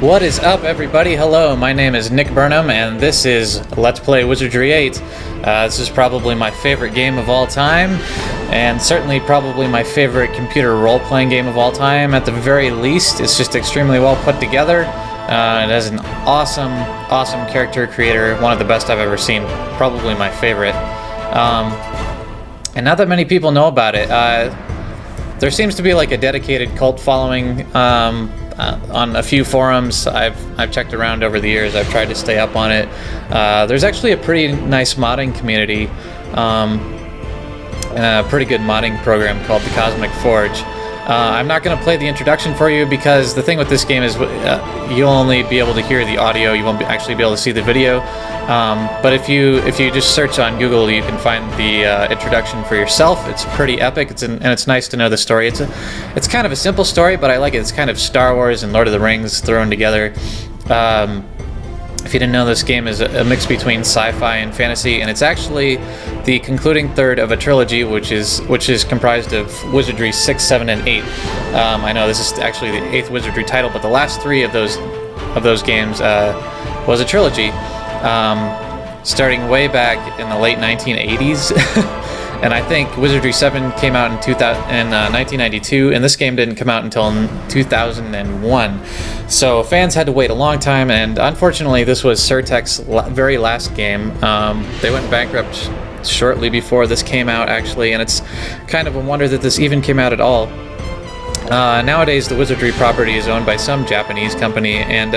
What is up, everybody? Hello, my name is Nick Burnham, and this is Let's Play Wizardry 8. This is probably my favorite game of all time, and certainly probably my favorite computer role-playing game of all time. At the very least, it's just extremely well put together. It has an awesome character creator, one of the best I've ever seen, probably my favorite. And not that many people know about it. There seems to be like a dedicated cult following on a few forums. I've checked around over the years. I've tried to stay up on it. There's actually a pretty nice modding community, and a pretty good modding program called the Cosmic Forge. I'm not going to play the introduction for you because the thing with this game is you'll only be able to hear the audio. You won't actually be able to see the video. But if you just search on Google, you can find the introduction for yourself. It's pretty epic. And it's nice to know the story. It's kind of a simple story, but I like it. It's kind of Star Wars and Lord of the Rings thrown together. If you didn't know, this game is a mix between sci-fi and fantasy, and it's actually the concluding third of a trilogy, which is comprised of Wizardry 6, 7, and 8. I know this is actually the 8th Wizardry title, but the last 3 of those games was a trilogy, starting way back in the late 1980s. And I think Wizardry 7 came out in 1992, and this game didn't come out until 2001. So fans had to wait a long time, and unfortunately this was Surtech's very last game. They went bankrupt shortly before this came out, actually, and it's kind of a wonder that this even came out at all. Nowadays the Wizardry property is owned by some Japanese company, and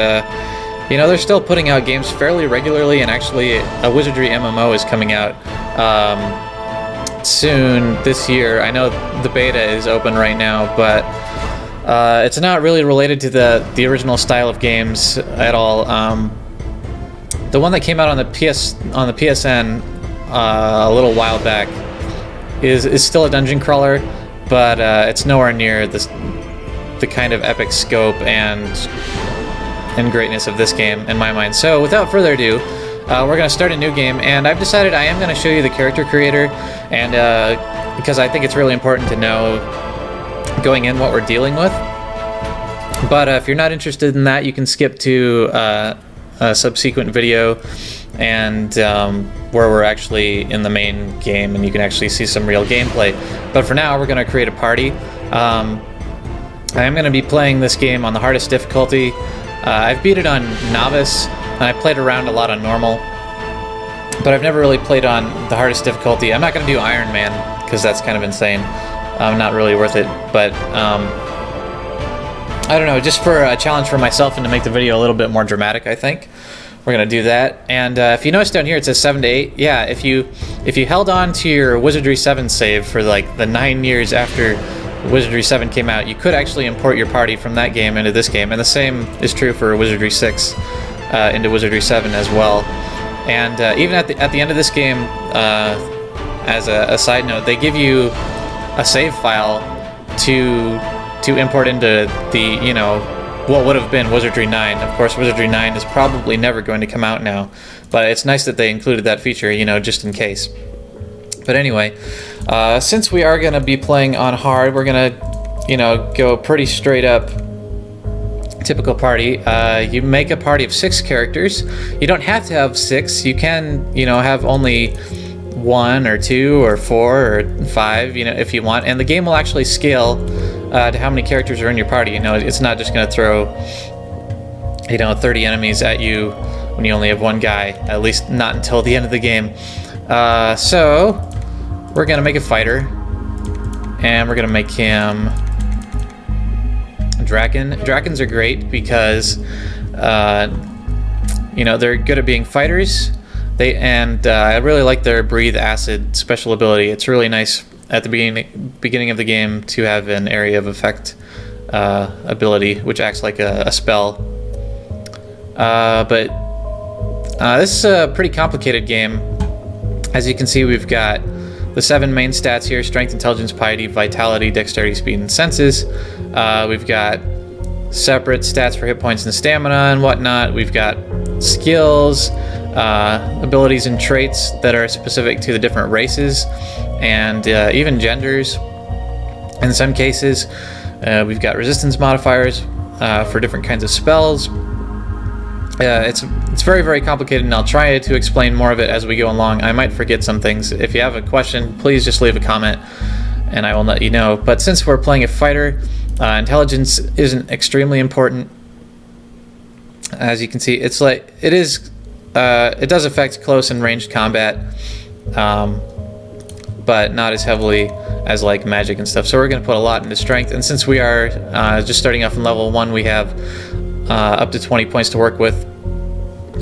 you know, they're still putting out games fairly regularly, and actually a Wizardry MMO is coming out soon this year. I know the beta is open right now, but it's not really related to the original style of games at all. The one that came out on the PSN a little while back is still a dungeon crawler, but it's nowhere near the kind of epic scope and greatness of this game in my mind. So without further ado, we're going to start a new game, and I've decided I am going to show you the character creator, and because I think it's really important to know going in what we're dealing with. But if you're not interested in that, you can skip to a subsequent video, and where we're actually in the main game, and you can actually see some real gameplay. But for now, we're going to create a party. I am going to be playing this game on the hardest difficulty. I've beat it on Novice, and I played around a lot on normal, but I've never really played on the hardest difficulty. I'm not going to do Iron Man, because that's kind of insane. Not really worth it, but I don't know, just for a challenge for myself and to make the video a little bit more dramatic, I think we're going to do that. And if you notice down here it says 7 to 8, yeah, if you held on to your Wizardry 7 save for like the 9 years after Wizardry 7 came out, you could actually import your party from that game into this game, and the same is true for Wizardry 6 into Wizardry 7 as well. And even at the end of this game, as a side note, they give you a save file to import into the, you know, what would have been Wizardry 9. Of course, Wizardry 9 is probably never going to come out now, but it's nice that they included that feature, you know, just in case. But anyway, since we are going to be playing on hard, we're going to, you know, go pretty straight up typical party. You make a party of 6 characters. You don't have to have 6. You can, you know, have only 1 or 2 or 4 or 5, you know, if you want. And the game will actually scale to how many characters are in your party. You know, it's not just going to throw, you know, 30 enemies at you when you only have 1 guy. At least not until the end of the game. So we're going to make a fighter, and we're going to make him Dracon. Dracons are great because, you know, they're good at being fighters. I really like their Breathe Acid special ability. It's really nice at the beginning of the game to have an area of effect ability, which acts like a spell. But this is a pretty complicated game. As you can see, we've got the 7 main stats here: Strength, Intelligence, Piety, Vitality, Dexterity, Speed, and Senses. We've got separate stats for hit points and stamina and whatnot. We've got skills, abilities, and traits that are specific to the different races, and even genders in some cases. We've got resistance modifiers for different kinds of spells, It's very, very complicated, and I'll try to explain more of it as we go along. I might forget some things. If you have a question, please just leave a comment, and I will let you know. But since we're playing a fighter, intelligence isn't extremely important. As you can see, it's like it does affect close and ranged combat, but not as heavily as like magic and stuff. So we're going to put a lot into strength, and since we are just starting off in level 1, we have up to 20 points to work with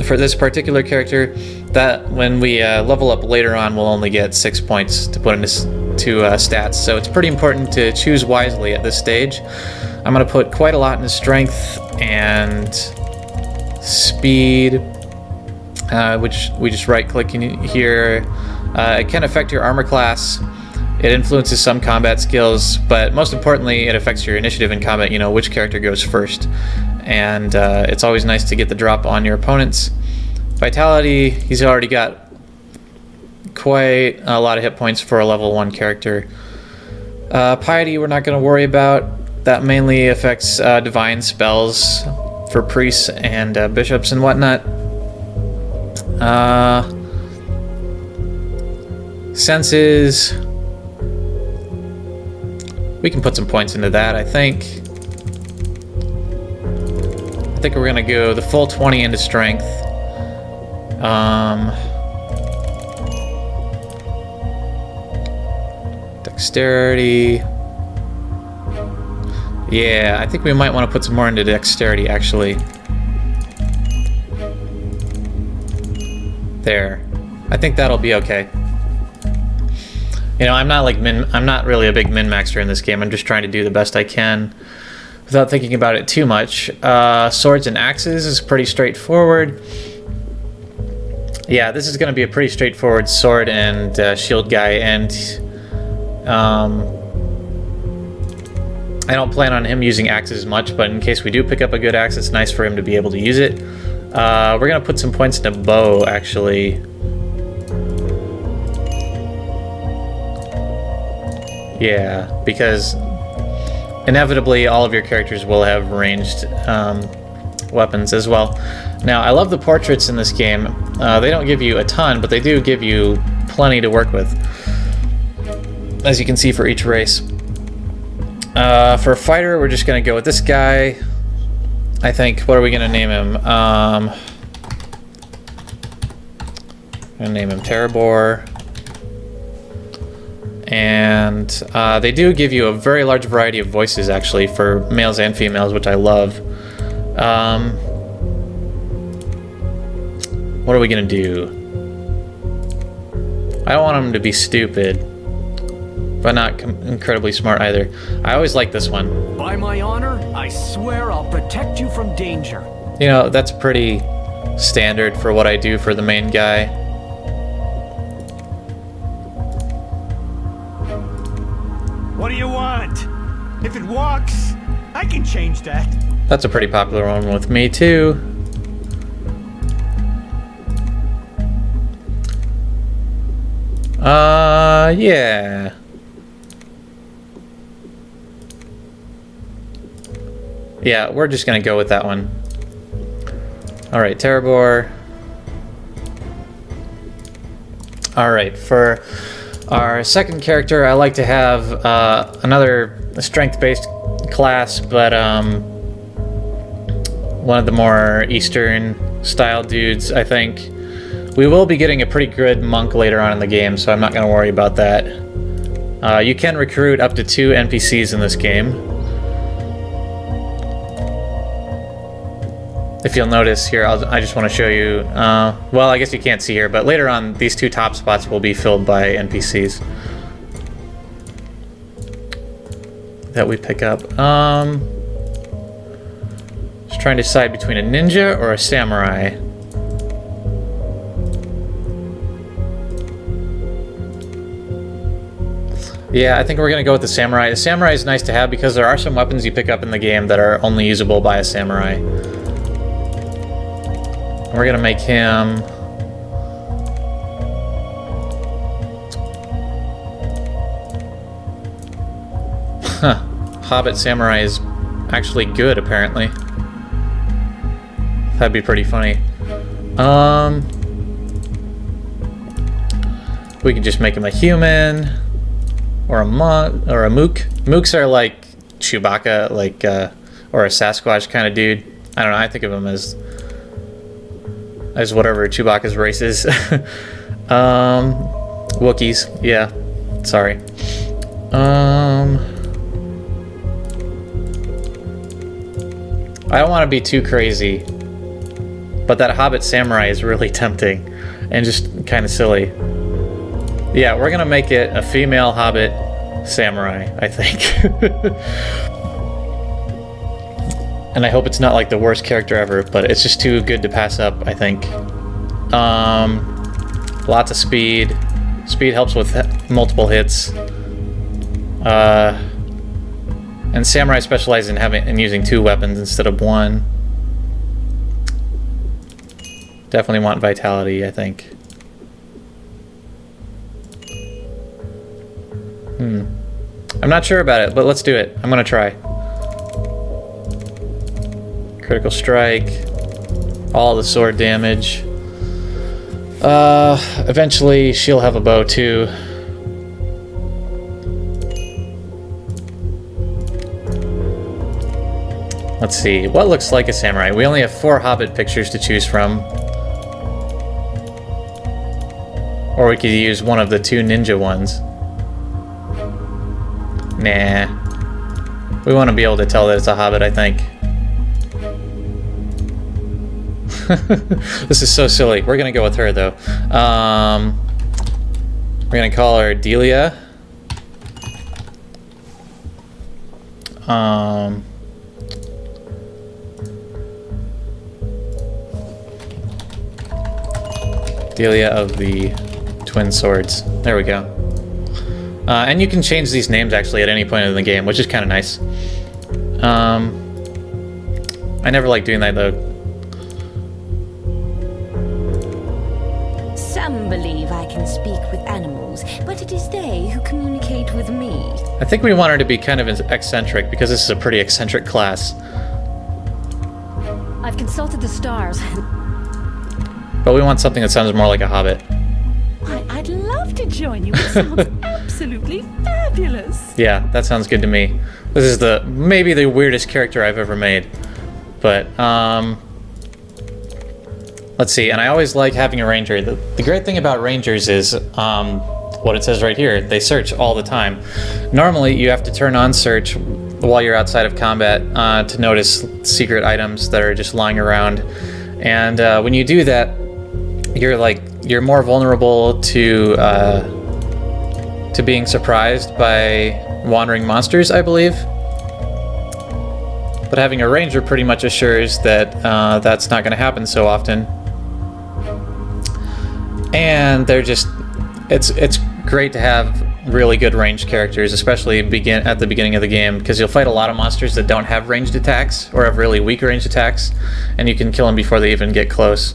for this particular character. That when we level up later on, we'll only get 6 points to put into stats. So it's pretty important to choose wisely at this stage. I'm going to put quite a lot into strength and speed, which we just right click in here. It can affect your armor class. It influences some combat skills, but most importantly, it affects your initiative in combat, you know, which character goes first. And it's always nice to get the drop on your opponents. Vitality, he's already got quite a lot of hit points for a level 1 character. Piety, we're not going to worry about. That mainly affects divine spells for priests and bishops and whatnot. Senses, we can put some points into that, I think. I think we're gonna go the full 20 into strength. Dexterity. Yeah, I think we might want to put some more into dexterity, actually. There. I think that'll be okay. You know, I'm not really a big min-maxer in this game. I'm just trying to do the best I can without thinking about it too much. Swords and axes is pretty straightforward. Yeah, this is going to be a pretty straightforward sword and shield guy, and I don't plan on him using axes much, but in case we do pick up a good axe, it's nice for him to be able to use it. We're going to put some points into bow, actually. Yeah, because inevitably all of your characters will have ranged weapons as well. Now, I love the portraits in this game. They don't give you a ton, but they do give you plenty to work with, as you can see for each race. For a fighter, we're just going to go with this guy. I think, what are we going to name him? I'm going to name him Tereboar. And they do give you a very large variety of voices, actually, for males and females, which I love. What are we going to do? I don't want him to be stupid, but not incredibly smart either. I always like this one. By my honor, I swear I'll protect you from danger. You know, that's pretty standard for what I do for the main guy. What do you want? If it walks, I can change that. That's a pretty popular one with me, too. Yeah. Yeah, we're just gonna go with that one. Alright, Tereboar. Alright, for our second character, I like to have another strength-based class, but one of the more Eastern-style dudes, I think. We will be getting a pretty good monk later on in the game, so I'm not going to worry about that. You can recruit up to 2 NPCs in this game. If you'll notice here, I just want to show you, well, I guess you can't see here, but later on, these 2 top spots will be filled by NPCs that we pick up. Just trying to decide between a ninja or a samurai. Yeah, I think we're going to go with the samurai. The samurai is nice to have because there are some weapons you pick up in the game that are only usable by a samurai. We're gonna make him... Huh. Hobbit Samurai is actually good, apparently. That'd be pretty funny. We could just make him a human, or a Mook. Mooks are like Chewbacca, like or a Sasquatch kind of dude. I don't know. I think of him as whatever Chewbacca's race is. Wookiees. Yeah. Sorry. I don't want to be too crazy, but that Hobbit Samurai is really tempting and just kind of silly. Yeah, we're gonna make it a female Hobbit Samurai, I think. And I hope it's not like the worst character ever, but it's just too good to pass up, I think. Lots of speed. Speed helps with multiple hits. And Samurai specialize in using 2 weapons instead of 1. Definitely want Vitality, I think. I'm not sure about it, but let's do it. I'm gonna try. Critical strike. All the sword damage. Eventually she'll have a bow too. Let's see, what looks like a samurai? We only have 4 Hobbit pictures to choose from. Or we could use one of the 2 ninja ones. Nah. We want to be able to tell that it's a Hobbit, I think. This is so silly. We're gonna go with her, though. We're gonna call her Delia. Delia of the Twin Swords. There we go. And you can change these names actually at any point in the game, which is kind of nice. I never like doing that though. Some believe I can speak with animals, but it is they who communicate with me. I think we want her to be kind of eccentric because this is a pretty eccentric class. I've consulted the stars. But we want something that sounds more like a hobbit. I'd love to join you. It sounds absolutely fabulous. Yeah, that sounds good to me. This is maybe the weirdest character I've ever made. But, let's see. And I always like having a ranger. The great thing about rangers is, what it says right here. They search all the time. Normally, you have to turn on search while you're outside of combat to notice secret items that are just lying around. And when you do that, you're more vulnerable to being surprised by wandering monsters, I believe. But having a ranger pretty much assures that that's not going to happen so often. And they're just, it's great to have really good ranged characters, especially at the beginning of the game, because you'll fight a lot of monsters that don't have ranged attacks or have really weak ranged attacks, and you can kill them before they even get close.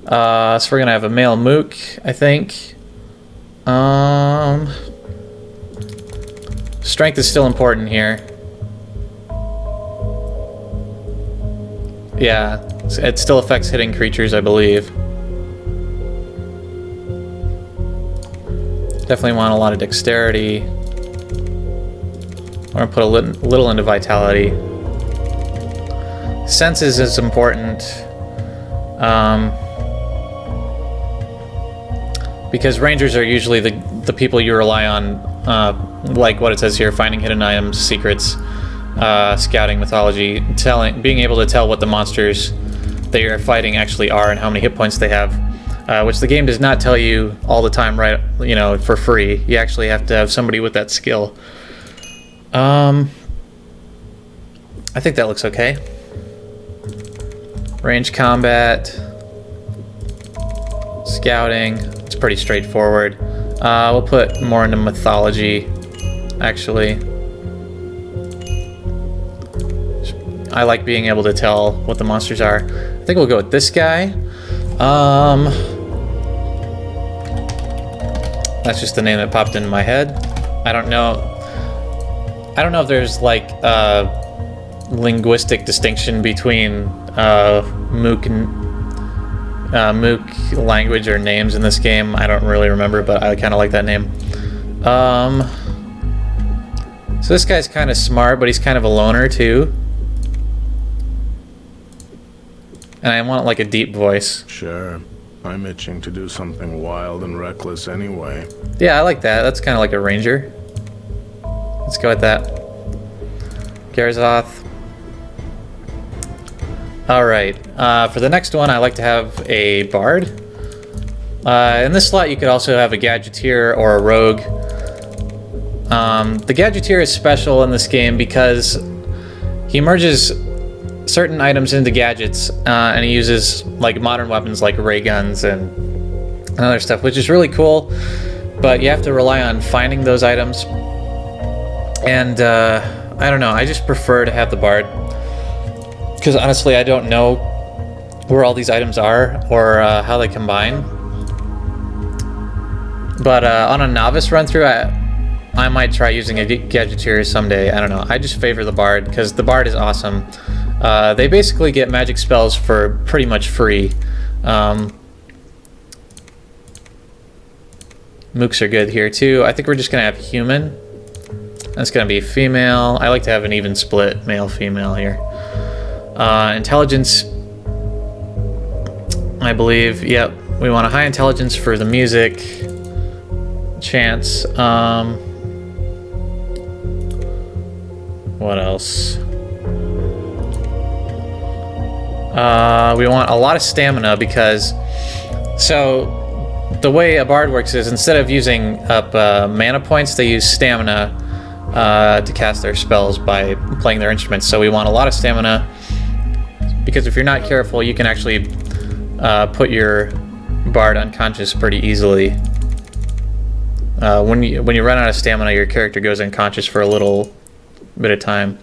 So we're gonna have a male Mook, I think. Strength is still important here. Yeah, it still affects hitting creatures, I believe. Definitely want a lot of dexterity. We're gonna put a little into vitality. Senses is important. Because rangers are usually the people you rely on, like what it says here, finding hidden items, secrets, scouting, mythology, being able to tell what the monsters that you're fighting actually are and how many hit points they have, which the game does not tell you all the time, right? You know, for free. You actually have to have somebody with that skill. I think that looks okay. Range combat, scouting. It's pretty straightforward. We'll put more into mythology, actually. I like being able to tell what the monsters are. I think we'll go with this guy. That's just the name that popped into my head. I don't know if there's like a linguistic distinction between Mook language or names in this game. I don't really remember, but I kind of like that name. So this guy's kind of smart, but he's kind of a loner too. And I want like a deep voice. Sure. I'm itching to do something wild and reckless anyway. Yeah, I like that. That's kind of like a ranger. Let's go with that. Gerzoth. Alright, for the next one I like to have a bard. In this slot you could also have a gadgeteer or a rogue. The gadgeteer is special in this game because he merges certain items into gadgets, and he uses like modern weapons like ray guns and other stuff, which is really cool, but you have to rely on finding those items. And I don't know, I just prefer to have the bard because honestly I don't know where all these items are or how they combine. But on a novice run through I might try using a gadgeteer someday. I don't know, I just favor the bard because the bard is awesome. They basically get magic spells for pretty much free. Mooks are good here too. I think we're just gonna have human. That's gonna be female. I like to have an even split male-female here. Intelligence, I believe. Yep, we want a high intelligence for the music. Chance. What else? We want a lot of stamina because, so the way a bard works is instead of using up mana points, they use stamina to cast their spells by playing their instruments. So we want a lot of stamina because if you're not careful, you can actually put your bard unconscious pretty easily. When you run out of stamina, your character goes unconscious for a little bit of time.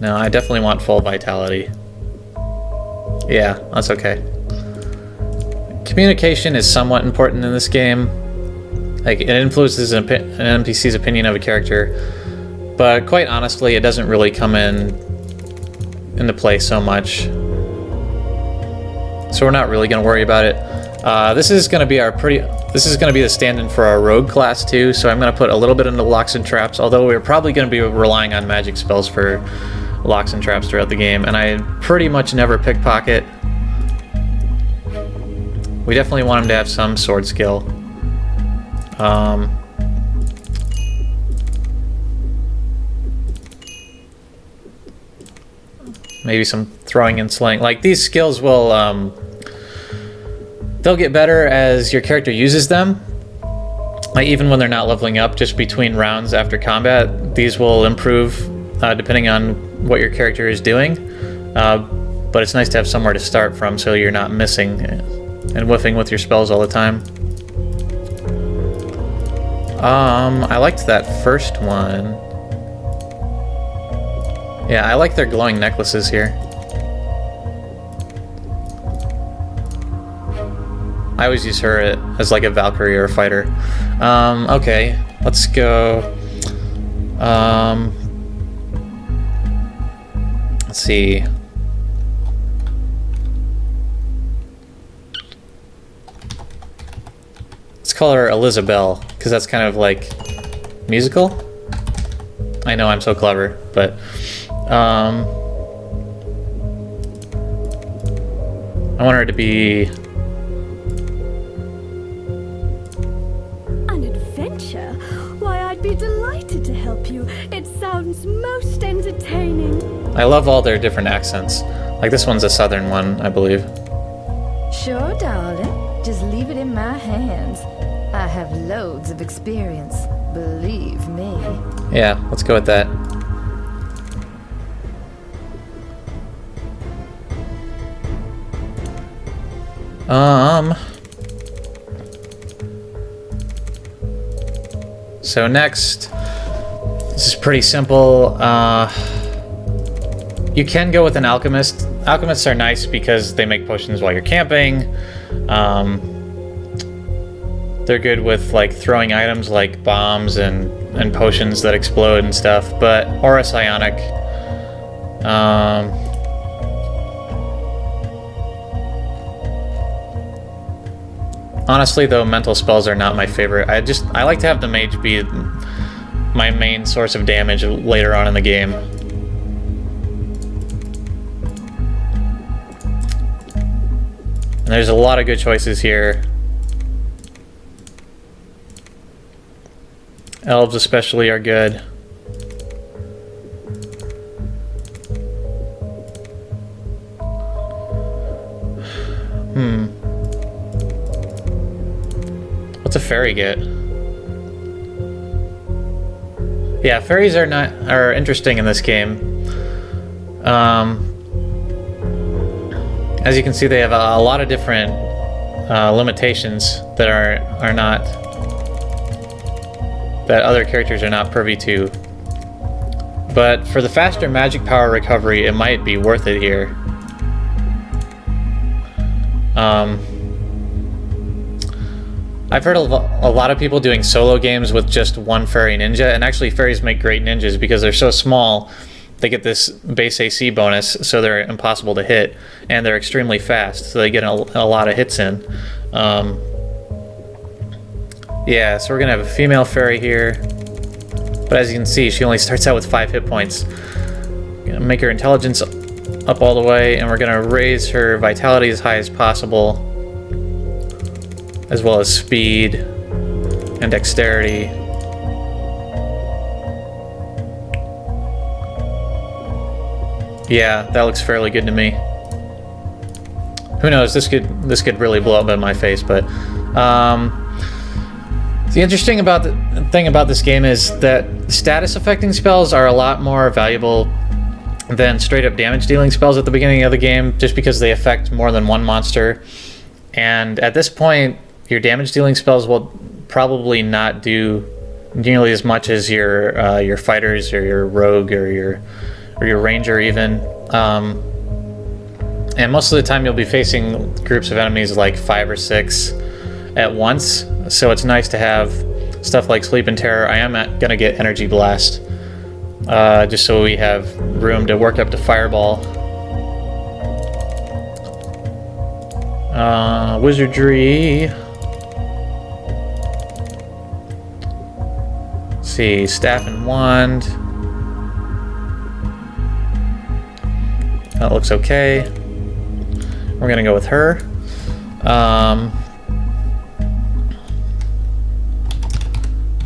No, I definitely want full vitality. Yeah, that's okay. Communication is somewhat important in this game. Like, it influences an NPC's opinion of a character, but quite honestly, it doesn't really come into play so much. So we're not really going to worry about it. This is going to be the stand-in for our rogue class too, so I'm going to put a little bit into locks and traps, although we're probably going to be relying on magic spells for locks and traps throughout the game, and I pretty much never pickpocket. We definitely want him to have some sword skill. Maybe some throwing and slaying. Like, these skills will they'll get better as your character uses them. Like, even when they're not leveling up, just between rounds after combat, these will improve depending on what your character is doing. But it's nice to have somewhere to start from so you're not missing and whiffing with your spells all the time. I liked that first one. Yeah, I like their glowing necklaces here. I always use her as like a Valkyrie or a fighter. Okay, let's go. Let's see. Let's call her Elizabell, because that's kind of like musical. I know I'm so clever, but I want her to be An adventure? Why, I'd be delighted to help you. It sounds most entertaining. I love all their different accents. Like this one's a southern one, I believe. Sure, darling. Just leave it in my hands. I have loads of experience, believe me. Yeah, let's go with that. So next, this is pretty simple. You can go with an alchemist. Alchemists are nice because they make potions while you're camping. They're good with like throwing items like bombs and and potions that explode and stuff, but or a psionic. Honestly, though, mental spells are not my favorite. I like to have the mage be my main source of damage later on in the game. And there's a lot of good choices here. Elves especially are good. What's a fairy get? Yeah, fairies are interesting in this game. As you can see, they have a lot of different limitations that are not that other characters are not privy to. But for the faster magic power recovery, it might be worth it here. I've heard of a lot of people doing solo games with just one fairy ninja, and actually fairies make great ninjas because they're so small. They get this base AC bonus, so they're impossible to hit, and they're extremely fast, so they get a lot of hits in. Yeah, so we're gonna have a female fairy here, but as you can see, she only starts out with 5 hit points. Gonna make her intelligence up all the way, and we're gonna raise her vitality as high as possible, as well as speed and dexterity. Yeah, that looks fairly good to me. Who knows? This could really blow up in my face, but the interesting thing about this game is that status affecting spells are a lot more valuable than straight up damage dealing spells at the beginning of the game, just because they affect more than one monster. And at this point, your damage dealing spells will probably not do nearly as much as your fighters or your rogue or your ranger even. And most of the time you'll be facing groups of enemies like 5 or 6 at once, so it's nice to have stuff like Sleep and Terror. I am gonna get Energy Blast, just so we have room to work up to Fireball. Wizardry. Let's see, Staff and Wand. That looks okay. We're gonna go with her. I'm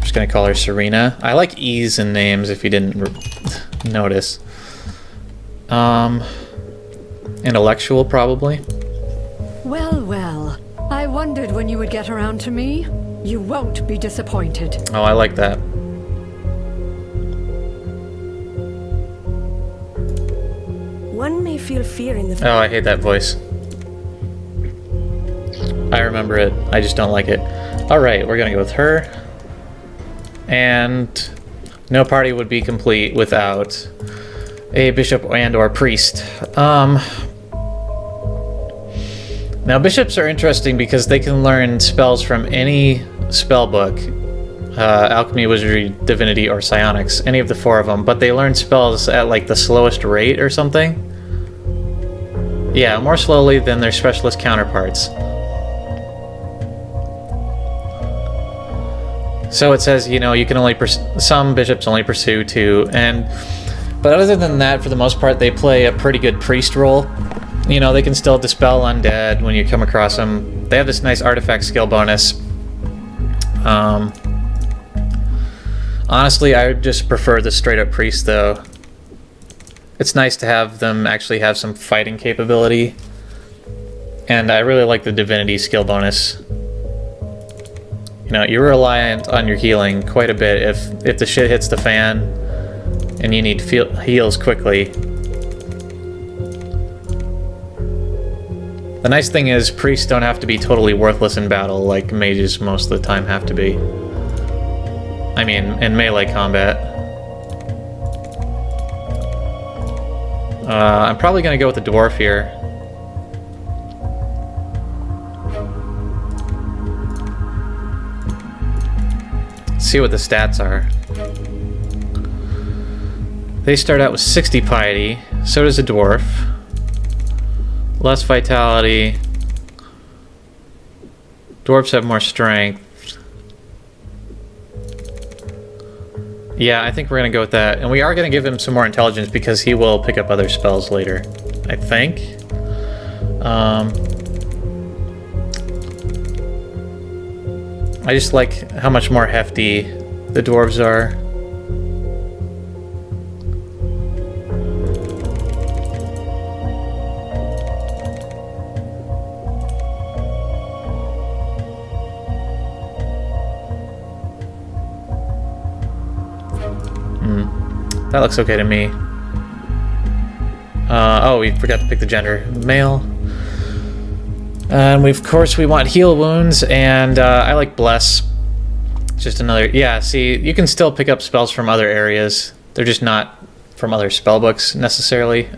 just gonna call her Cerena. I like E's in names if you didn't notice. Intellectual, probably. Well, well. I wondered when you would get around to me. You won't be disappointed. Oh, I like that. One may feel fear in the... Oh, I hate that voice. I remember it. I just don't like it. Alright, we're gonna go with her. And no party would be complete without a bishop and or priest. Now bishops are interesting because they can learn spells from any spell book. Alchemy, Wizardry, Divinity, or Psionics. Any of the 4 of them. But they learn spells at like the slowest rate or something. Yeah, more slowly than their specialist counterparts. So it says, you know, you can only some bishops only pursue 2, but other than that, for the most part, they play a pretty good priest role. You know, they can still dispel undead when you come across them. They have this nice artifact skill bonus. Honestly, I would just prefer the straight up priest, though. It's nice to have them actually have some fighting capability. And I really like the divinity skill bonus. You know, you're reliant on your healing quite a bit if the shit hits the fan and you need heals quickly. The nice thing is priests don't have to be totally worthless in battle like mages most of the time have to be. I mean, in melee combat. I'm probably gonna go with the dwarf here. See what the stats are. They start out with 60 piety. So does a dwarf. Less vitality. Dwarves have more strength. Yeah, I think we're going to go with that. And we are going to give him some more intelligence because he will pick up other spells later, I think. I just like how much more hefty the dwarves are. That looks okay to me. Oh, we forgot to pick the gender. Male. And of course we want heal wounds, and I like bless. Just another, yeah, see, you can still pick up spells from other areas. They're just not from other spell books necessarily.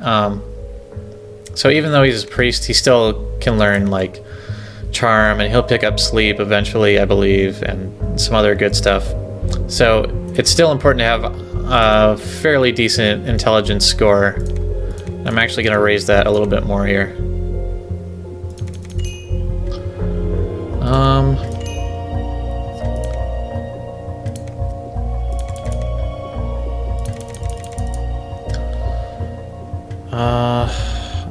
So even though he's a priest, he still can learn like charm, and he'll pick up sleep eventually, I believe, and some other good stuff. So it's still important to have a fairly decent intelligence score. I'm actually going to raise that a little bit more here.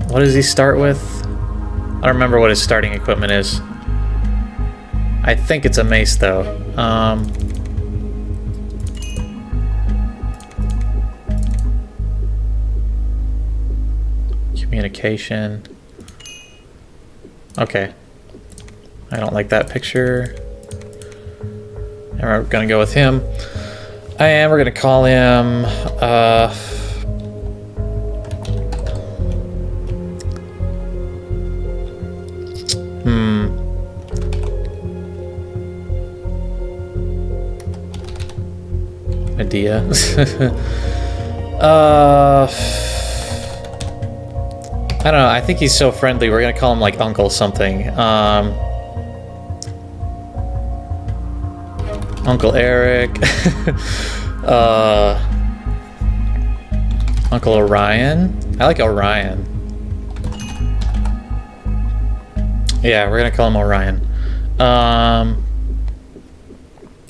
What does he start with? I don't remember what his starting equipment is. I think it's a mace though. Communication. Okay. I don't like that picture. And we're gonna go with him. And we're gonna call him idea. I don't know, I think he's so friendly, we're gonna call him like Uncle something. Uncle Eric. Uncle Orion. I like Orion. Yeah, we're gonna call him Orion. And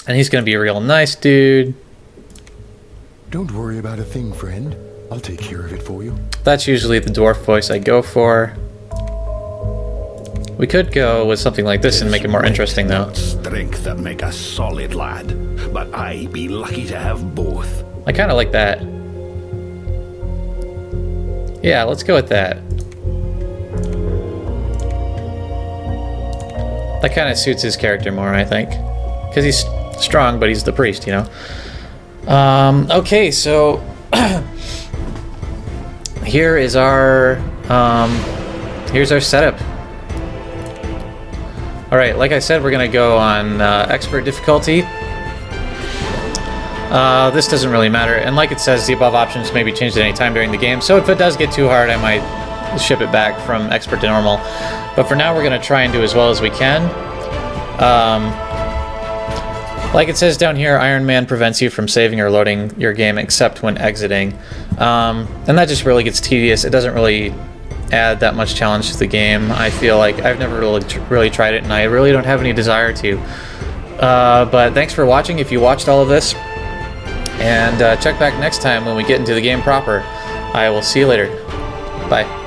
he's gonna be a real nice dude. Don't worry about a thing, friend. I'll take care of it for you. That's usually the dwarf voice I go for. We could go with something like this and make it more interesting, though. Strength that make us solid, lad. But I be lucky to have both. I kind of like that. Yeah, let's go with that. That kind of suits his character more, I think. Because he's strong, but he's the priest, you know? Okay, so... here's our setup. Alright, like I said, we're gonna go on expert difficulty. This doesn't really matter, and like it says, the above options may be changed at any time during the game, so if it does get too hard, I might ship it back from expert to normal. But for now, we're gonna try and do as well as we can. Like it says down here, Iron Man prevents you from saving or loading your game except when exiting. And that just really gets tedious. It doesn't really add that much challenge to the game. I feel like I've never really tried it, and I really don't have any desire to. But thanks for watching if you watched all of this. And check back next time when we get into the game proper. I will see you later. Bye.